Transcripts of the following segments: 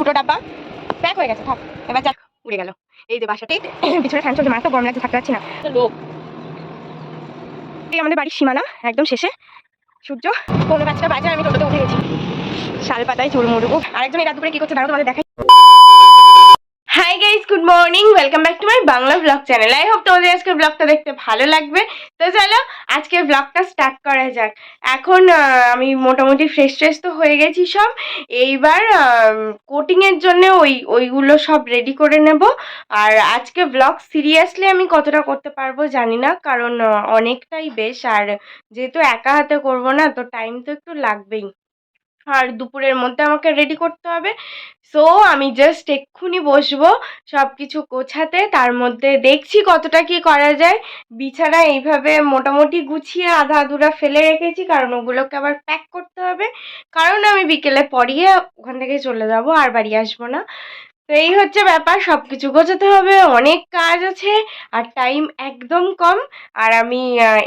দুটো ডাব্বা প্যাক হয়ে গেছে, থাক এবার যাক। উড়ে গেল। এই যে বাসাটি পিছনে ফ্যান চলছে, মাথা গরম লাগছে, থাকতে পারছি না। লোক এই আমাদের বাড়ির সীমানা একদম শেষে। সূর্য 5:45 বাজে, আমি টোটোতে উঠে গেছি। শাল পাতায় চুরমুড়ু। আরেকজন এই রাত দুপুরে কি করছে দাঁড়াও তোমাদের দেখাই। Hi guys, good morning, welcome back to my Bangla blog channel. I hope তোমাদের আজকের ব্লগটা দেখতে ভালো লাগবে। তো চলো আজকের ব্লগটা স্টার্ট করা যাক। এখন আমি মোটামুটি ফ্রেশ তো হয়ে গেছি সব। এইবার কোটিংয়ের জন্য ওইগুলো সব রেডি করে নেব। আর আজকে ব্লগ সিরিয়াসলি আমি কতটা করতে পারবো জানি না, কারণ অনেকটাই বেশ। আর যেহেতু একা হাতে করবো না, তো টাইম তো একটু লাগবেই। আর দুপুরের মধ্যে আমাকে রেডি করতে হবে। সো আমি জাস্ট এক্ষুনি বসবো সব কিছু গোছাতে। তার মধ্যে দেখছি কতটা কি করা যায়। বিছানা এইভাবে মোটামুটি গুছিয়ে আধা আধুরা ফেলে রেখেছি, কারণ ওগুলোকে আবার প্যাক করতে হবে। কারণ আমি বিকেলে পড়িয়ে ওখান থেকে চলে যাব, আর বাড়ি আসবো না। তো এই হচ্ছে ব্যাপার, সব কিছু গোছাতে হবে, অনেক কাজ আছে, আর টাইম একদম কম। আর আমি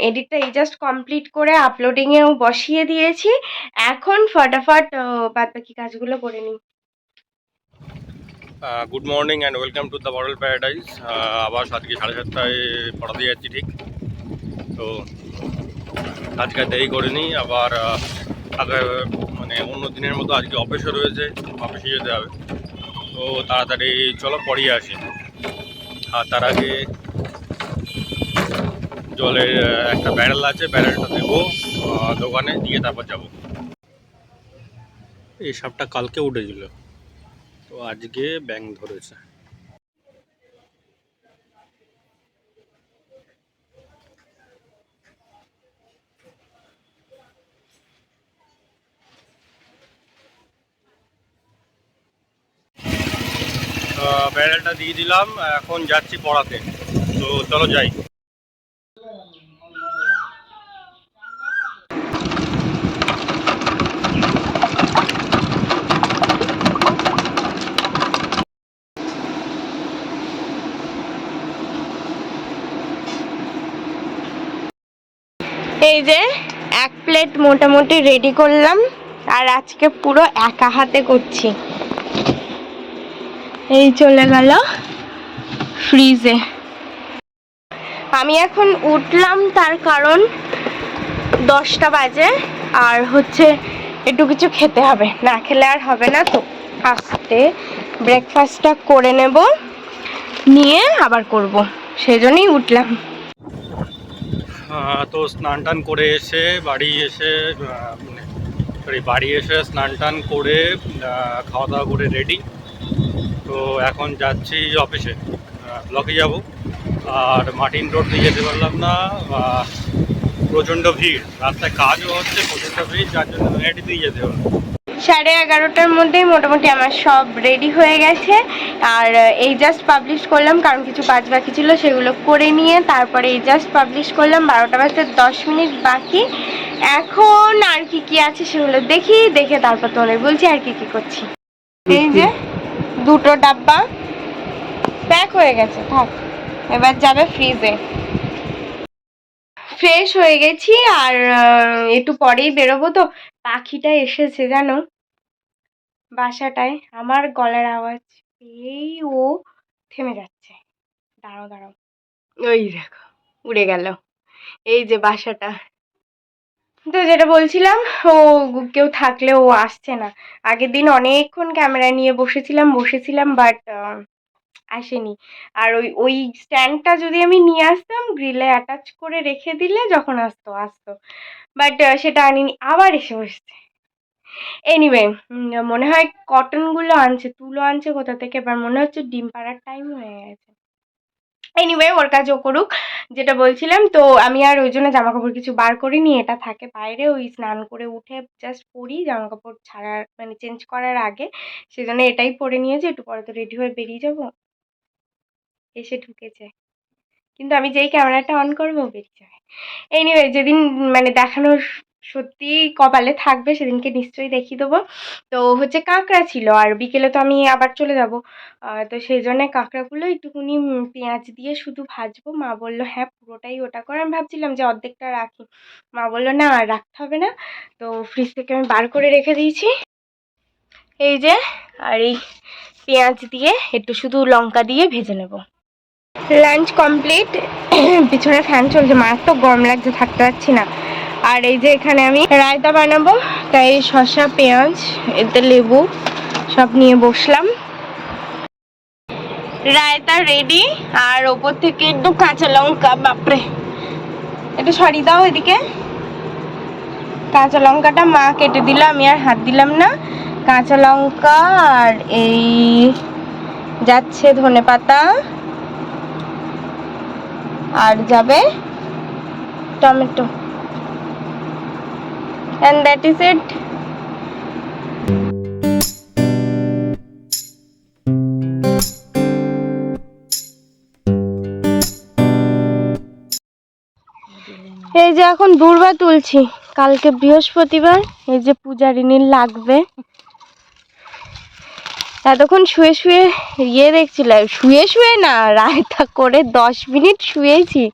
এডিটটা এই জাস্ট কমপ্লিট করে আপলোডিংয়েও বসিয়ে দিয়েছি। এখন ফটাফট বাদ বাকি কাজগুলো করে নিই। Good morning and welcome to the model paradise. আবার আজকে 7:30টায় পড়াতে যাচ্ছি ঠিক। তো আজকে দেরি করিনি, আবার আগে মানে অন্য দিনের মতো আজকে অফিসও রয়েছে, অফিসে যেতে হবে। তো তাড়াতাড়ি চলো পড়িয়ে আসি। আর তার আগে জলের একটা ব্যারেল আছে, ব্যারেলটা দেবো দোকানে দিয়ে তারপর যাবো। এই সাপটা কালকে উঠেছিল, তো আজকে ব্যাঙ ধরেছে। ব্যারেলটা দিয়ে দিলাম, এখন যাচ্ছি পড়াতে। তো চলো যাই। এই যে 1 প্লেট মোটামুটি রেডি করলাম, আর আজকে পুরো একা হাতে করছি। এই চলে গেল ফ্রিজে। আমি এখন উঠলাম, তার কারণ 10টা বাজে, আর হচ্ছে একটু কিছু খেতে হবে, না খেলে আর হবে না। তো আস্তে ব্রেকফাস্টটা করে নেব, নিয়ে আবার করব, সেজন্যই উঠলাম। তো স্নান টান করে এসে বাড়ি এসে স্নান টান করে খাওয়া দাওয়া করে রেডি। তো এখন যাচ্ছি অফিসে, ব্লকে যাব। আর মার্টিন রোড দিয়ে যেতে পারলাম না, প্রচণ্ড ভিড়, রাস্তায় কাজও হচ্ছে, প্রচণ্ড ভিড়, যার জন্য হেঁটে দিয়ে যেতে হবে। 11:30টার মধ্যেই মোটামুটি আমার সব রেডি হয়ে গেছে। আর এই জাস্ট পাবলিশ করলাম, কারণ কিছু কাজ বাকি ছিল সেগুলো করে নিয়ে তারপরে এই জাস্ট পাবলিশ করলাম। 12টা বাজতে 10 মিনিট বাকি। এখন আর কি আছে সেগুলো দেখে তারপর তোমাদের বলছি আর কি করছি। এই যে দুটো ডাব্বা প্যাক হয়ে গেছে, থাক এবার যাবে ফ্রিজে। ফ্রেশ হয়ে গেছি, আর একটু পরেই বেরোবো। তো পাখিটা এসেছে জানো বাসাটায়, আমার গলার আওয়াজ পেয়েই ও থেমে যাচ্ছে। দাঁড়াও, ওই দেখো উড়ে গেল। এই যে বাসাটা। তো যেটা বলছিলাম, ও কেউ থাকলে ও আসছে না। আগের দিন অনেকক্ষণ ক্যামেরা নিয়ে বসেছিলাম, বাট আসেনি। আর ওই স্ট্যান্ডটা যদি আমি নিয়ে আসতাম, গ্রিলে অ্যাটাচ করে রেখে দিলে যখন আসতো, বাট সেটা আনিনি, আবার এসে বসছে। এনিওয়ে, মনে হয় কটনগুলো আনছে, তুলো আনছে কোথা থেকে, এবার মনে হচ্ছে ডিম পাড়ার টাইম হয়ে গেছে। এনিওয়ে, ওর কাজ ও করুক। যেটা বলছিলাম, তো আমি আর ওই জন্য জামা কাপড় কিছু বার করিনি, এটা থাকে বাইরে। ওই স্নান করে উঠে জাস্ট পরি, জামা কাপড় ছাড়ার মানে চেঞ্জ করার আগে, সেজন্য এটাই পরে নিয়েছি। একটু পরে তো রেডি হয়ে বেরিয়ে যাবো। এসে ঢুকেছে, কিন্তু আমি যেই ক্যামেরাটা অন করবো বেরিয়ে যাবে। এনিওয়ে, যেদিন মানে দেখানোর সত্যি কপালে থাকবে সেদিনকে নিশ্চয়ই দেখিয়ে দেবো। তো হচ্ছে কাঁকড়া ছিল, আর বিকেলে তো আমি আবার চলে যাব। তো সেই জন্য কাঁকড়াগুলো একটুখানি পেঁয়াজ দিয়ে শুধু ভাজবো। মা বললো হ্যাঁ পুরোটাই ওটা করে। আমি ভাবছিলাম যে অর্ধেকটা রাখি, মা বললো না রাখতে হবে না। তো ফ্রিজ থেকে আমি বার করে রেখে দিয়েছি। এই যে, আর এই পেঁয়াজ দিয়ে একটু শুধু লঙ্কা দিয়ে ভেজে নেব। Lunch complete. পিছনে ফ্যান চলছে, মারাত্মক গরম লাগছে, থাকতে পারছি না। আর এই যে এখানে আমি রায়তা বানাবো, তাই শসা, পেঁয়াজ, এতে লেবু সব নিয়ে বসলাম। রায়তা রেডি। আর ওপর থেকে একটু কাঁচা লঙ্কা, বাপরে একটু সরিয়ে দাও এদিকে। কাঁচা লঙ্কাটা মা কেটে দিল, আমি আর হাত দিলাম না। কাঁচা লঙ্কা আর এই যাচ্ছে ধনেপাতা, আর যাবে tomato, and that is it. এই যে এখন দূর্বা তুলছি, কালকে বৃহস্পতিবার, এই যে পূজারিনীর লাগবে। এতক্ষণ শুয়ে শুয়ে দেখছিলাম, শুয়ে শুয়ে না, রায়তা করে 10 মিনিট শুয়েছি,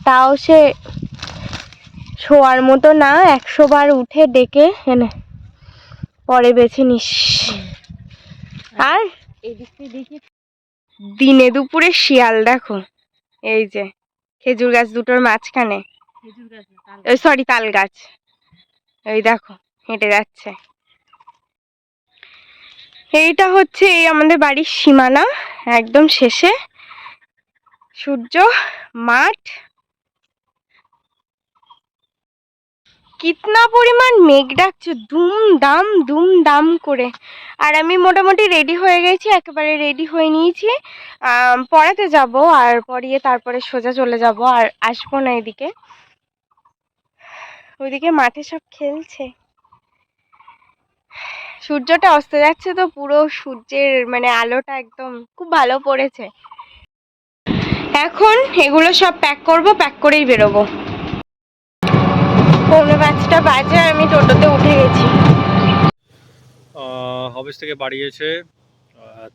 তাও সে শোয়ার মতো না। 100 বার উঠে ডেকে এনে পরে বেছে নিস। আর দিনে দুপুরে শিয়াল দেখো, এই যে খেজুর গাছ দুটোর মাঝখানে, সরি তাল গাছ, এই দেখো হেঁটে যাচ্ছে। এইটা হচ্ছে এই আমাদের বাড়ির সীমানা, একদম শেষে সূর্য, মাঠ। কিতনা পরিমাণ মেঘ ডাকছে, দুম দাম করে। আর আমি মোটামুটি রেডি হয়ে গেছি, একেবারে রেডি হয়ে নিয়েছি। পড়াতে যাব, আর পড়িয়ে তারপরে সোজা চলে যাব, আর আসবো না এদিকে। ওইদিকে মাঠে সব খেলছে। সূর্যটা অস্ত যাচ্ছে তো, পুরো সূর্যের মানে আলোটা একদম খুব ভালো পড়েছে। এখন এগুলো সব প্যাক করব, প্যাক করেই বেরোবো। 5:45 বাজে, আমি টোটোতে উঠে গেছি। অফিস থেকে বাড়ি এসে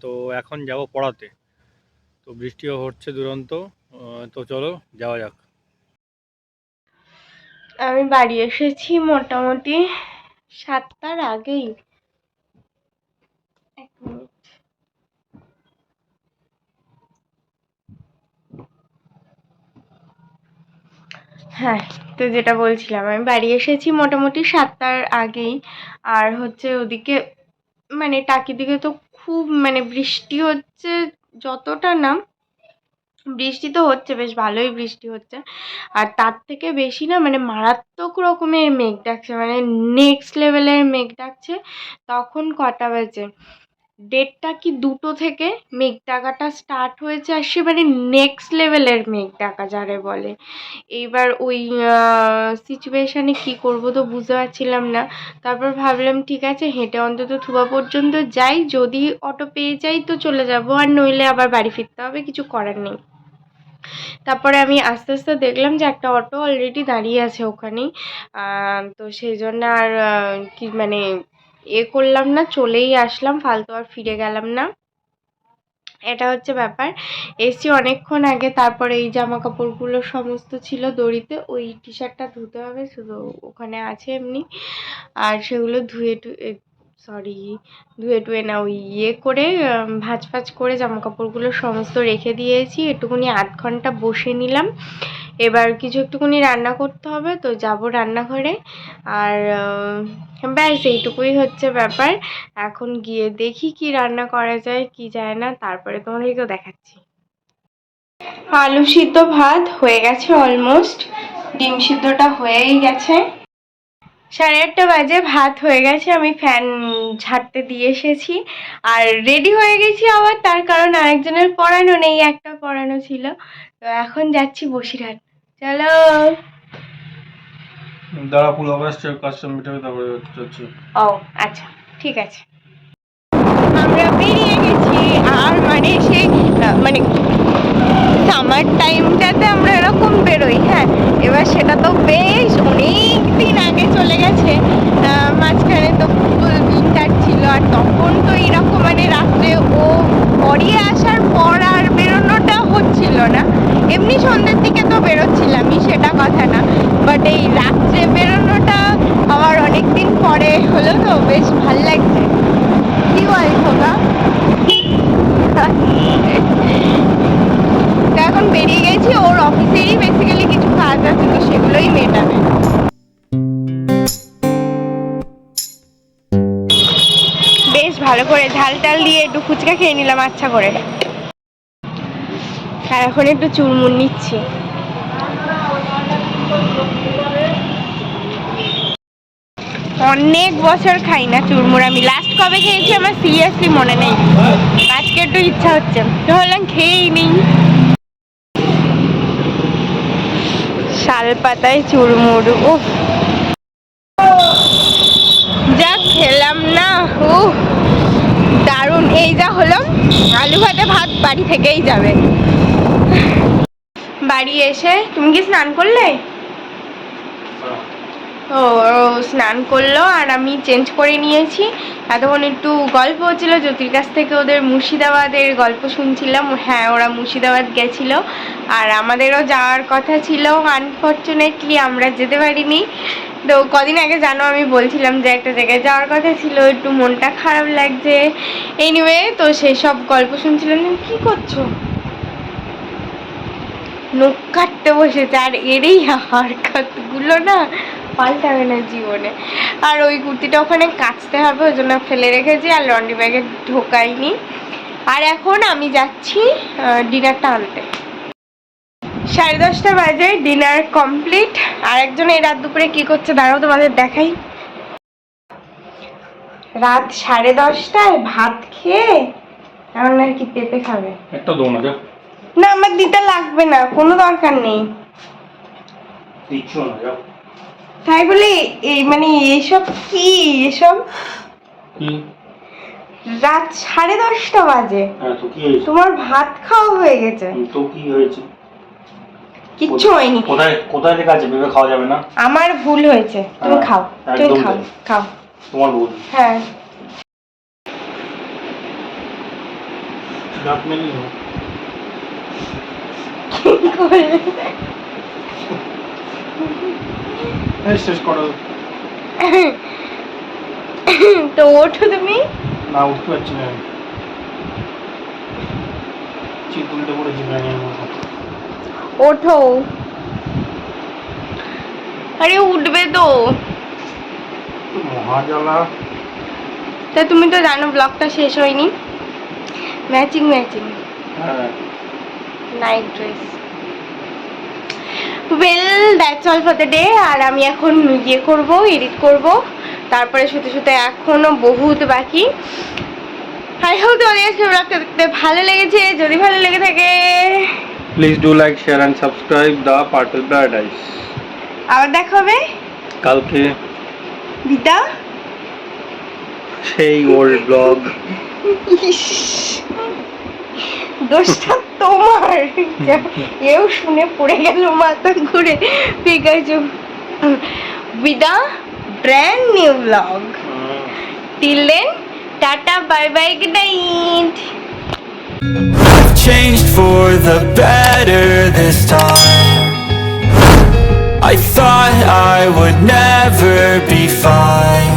তো এখন যাব পড়াতে। তো বৃষ্টিও হচ্ছে দুরন্ত, তো চলো যাওয়া যাক। আমি বাড়ি এসেছি মোটামুটি 7টার আগেই। হ্যাঁ, তো যেটা বলছিলাম, আমি বাড়ি এসেছি মোটামুটি 7টার আগেই। আর হচ্ছে ওদিকে মানে টাকি দিকে তো খুব মানে বৃষ্টি হচ্ছে, যতটা না, বৃষ্টি তো হচ্ছে, বেশ ভালোই বৃষ্টি হচ্ছে। আর তার থেকে বেশি না মানে মারাত্মক রকমের মেঘ ডাকছে, মানে নেক্সট লেভেলের মেঘ ডাকছে। তখন কটা বাজে, 1:30 কি 2টো থেকে মেঘ ডাকাটা স্টার্ট হয়েছে, আর সে মানে নেক্সট লেভেলের মেঘ ডাকা যারে বলে। এইবার ওই সিচুয়েশানে কি করব তো বুঝতে পারছিলাম না। তারপর ভাবলাম ঠিক আছে, হেঁটে অন্তত থুবা পর্যন্ত যাই, যদি অটো পেয়ে যাই তো চলে যাব, আর নইলে আবার বাড়ি ফিরতে হবে, কিছু করার নেই। তারপরে আমি আস্তে আস্তে দেখলাম যে একটা অটো অলরেডি দাঁড়িয়ে আছে ওখানেই। তো সেই জন্য আর কি মানে করলাম না, চলেই আসলাম, ফালতু আর ফিরে গেলাম না। এটা হচ্ছে ব্যাপার। এসছি অনেকক্ষণ আগে, তারপরে এই জামা কাপড়গুলো সমস্ত ছিল দড়িতে, ওই টি শার্টটা ধুতে হবে, শুধু ওখানে আছে এমনি। আর সেগুলো ধুয়ে টুয়ে না, ওই করে ভাঁজ করে জামা কাপড়গুলো সমস্ত রেখে দিয়েছি। একটুখানি 8 ঘন্টা বসে নিলাম। এবার কিছু একটুখানি রান্না করতে হবে, তো যাব রান্নাঘরে। আর ব্যাস এইটুকুই হচ্ছে ব্যাপার। এখন গিয়ে দেখি কি রান্না করা যায় কি যায় না, তারপরে তোমাদেরকেও দেখাচ্ছি। আলু সিদ্ধ ভাত হয়ে গেছে অলমোস্ট, ডিম সিদ্ধটা হয়েই গেছে। 8:30 বাজে, ভাত হয়ে গেছে, আমি ফ্যান ঝাড়তে দিয়ে এসেছি। আর রেডি হয়ে গেছি আবার, তার কারণ আরেকজনের পড়ানো নেই, একটা পড়ানো ছিল। তো এখন যাচ্ছি বসিরহাট। চলো। দাঁড়া, ফুল অবস্থা কাস্টম মিটাবে, তারপরে যাচ্ছি। ও আচ্ছা, ঠিক আছে। আমরা বেরিয়ে গেছি। আর মানে সেই মানে সামার টাইমটাতে আমরা এরকম বেরোই, হ্যাঁ। এবার সেটা তো বেশ অনেক দিন আগে চলে গেছে, মাঝখানে তো ফুল উইন্টার ছিল। আর তখন তো এরকম মানে রাত্রে ও পড়িয়ে আসার পর আর বেরোনোটা হচ্ছিল না। এমনি সন্ধ্যের দিকে তো বেরোচ্ছিলামই, সেটা কথা না, বাট এই রাত্রে বেরোনোটা আবার অনেক দিন পরে হলো, তো বেশ ভাল লাগছে। বল খোকা। তো এখন বেরিয়ে গেছি, ওর অফিসেরই বেসিক্যালি কিছু কাজ আছে, তো সেগুলোই মেটাবে। বেশ ভালো করে ঝাল টাল দিয়ে একটু ফুচকা খেয়ে নিলাম আচ্ছা করে, আর এখন একটু চুরমুর নিচ্ছি। অনেক বছর খাই না চুরমুর, আমি লাস্ট কবে খেয়েছি আমার সিরিয়াসলি মনে নেই, আজকে একটু ইচ্ছা হচ্ছে তো ভাবলাম খেয়েই নেই। শাল পাতায় চুরমুর, উফ যা খেলাম না, উফ দারুণ। এই যা হলো, আলু ভাতে ভাত বাড়ি থেকেই যাবে। বাড়ি এসে তুমি কি স্নান করলে? ও স্নান করলো আর আমি চেঞ্জ করে নিয়েছি। এতক্ষণ একটু গল্প হচ্ছিল জ্যোতির কাছ থেকে, ওদের মুর্শিদাবাদের গল্প শুনছিলাম। হ্যাঁ, ওরা মুর্শিদাবাদ গেছিল আর আমাদেরও যাওয়ার কথা ছিল, আনফর্চুনেটলি আমরা যেতে পারিনি। তো কদিন আগে জানো আমি বলছিলাম যে একটা জায়গায় যাওয়ার কথা ছিল, একটু মনটা খারাপ লাগছে। এনিওয়ে, তো সেই সব গল্প শুনছিলাম। কি করছো? নখ কাটতে বসেছে, আর এরই হারকাতগুলো না পাল্টাবে না জীবনে। আর ওই কুর্তিটা ওখানে কাচতে হবে, ওই জন্য ফেলে রেখেছি আর লন্ড্রি ব্যাগে ঢোকাইনি। আর এখন আমি যাচ্ছি ডিনারটা আনতে। 10:30 বাজে, ডিনার কমপ্লিট। আর একজন এই রাত দুপুরে কি করছে দাঁড়াও তোমাদের দেখাই। রাত 10:30টায় ভাত খেয়ে এখন আর কি পেঁপে খাবে। একটা দো না, না আমার দিতে লাগবে না, কোনো দরকার নেই। তাই বলে এই মানে এইসব কি, এসব রাত 10:30 বাজে, তোমার ভাত খাওয়া হয়ে গেছে। তো কি হয়েছে? কিচ্ছু হয়নি। কোথায় কোথায় লেখা আছে পেঁপে খাওয়া যাবে না? আমার ভুল হয়েছে, তুমি খাও, তুমি খাও, খাও। তোমার ভুল? হ্যাঁ। দাঁত মেলি না। শেষ করো। তো ওঠো তুমি। না উঠতে পারছি না, চিতুলতে পড়েছি ব্যাঙের মতো। ওঠো। আরে উঠবে তো। মহাজ্বালা। তা তুমি তো জানো ব্লগটা শেষ হয়নি। Matching matching night dress. Well that's all for the day. আর আমি এখন ইয়ে করবো, এডিট করব, তারপরে শুতে শুতে এখনো বহুত বাকি। আই হোপ তোমাদের আজকে ব্লগটা দেখতে ভালো লেগেছে। যদি ভালো লেগে থাকে please do like, share and subscribe the purple paradise. আবার দেখা হবে কালকে বিদা, সেই ওল্ড ব্লগ। দোষটা তোমার, এও শুনে পড়ে গেল মাথা ঘুরে। পিকাচু বিদা, brand new blog. Till then, tata, bye bye, good night. I've changed for the better this time. I thought I would never be fine.